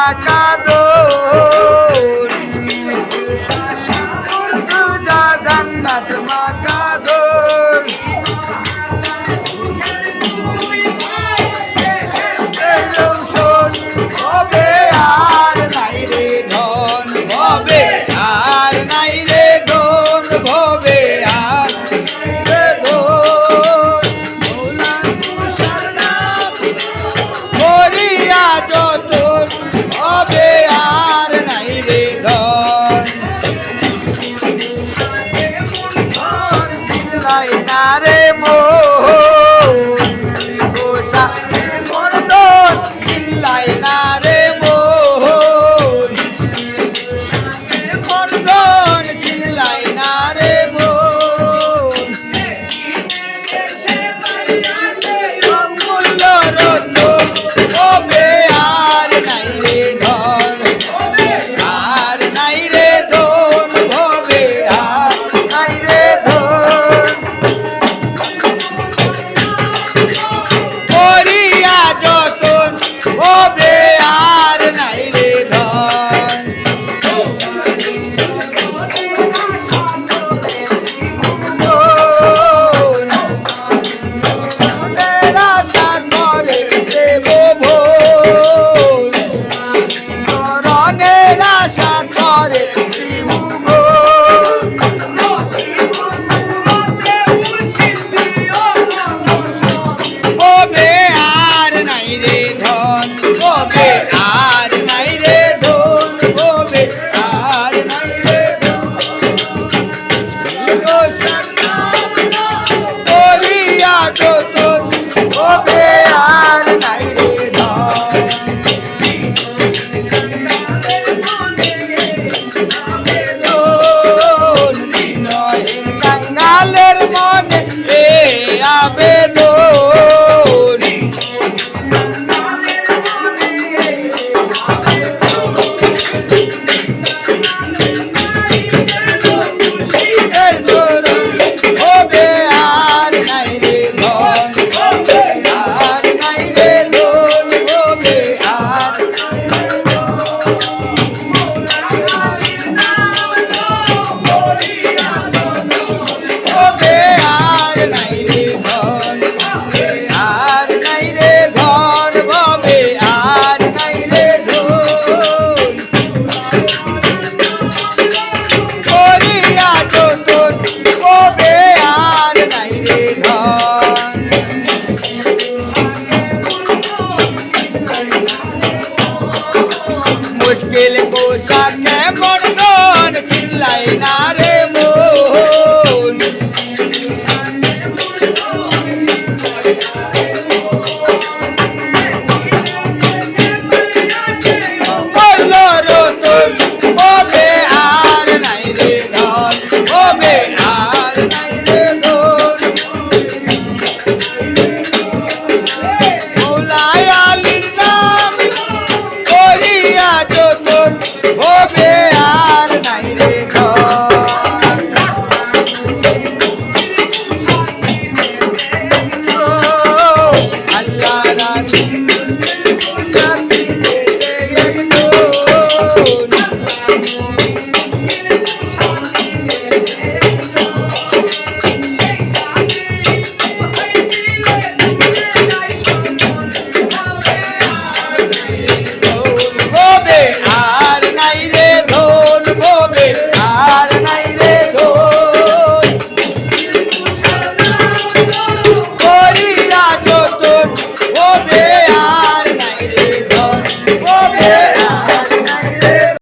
মাকাদোর রোজা জান্নাত মাকাদোর হবে আর নাই রে ধন ভবে আর নাই রে ধন ভবে আর মরিয়া যত হবে আর নাই রে ধন চিল্লাই না রে মোষা মর্দন চিল্লাই না রে মর্দন চিল্লাই না রে মূল্য রত হবে আর নাই রে ধন আর নাই রে ধন হবে আর নাই রে ধন করিয়া যতন হবে আর নাই রে ধন মনের আশা করে দেব ভোর চরণের আশা করে দিব ভোর হবে আর নাই রে ধন হবে আর নাই রে ধন হবে আর নাই রে করিয়া যতন হবে আর নাই রে ধন দিনহীন কাঙ্গালের মনে এ আবেদন হবে আর নাই রে ধন আর নাই রে ধন হবে আর হবে আর নাই রে ধন আর নাই রে ধন হবে আর নাই রে ধন করিয়া যতন হবে আর নাই রে ধন মুশকিল কোষা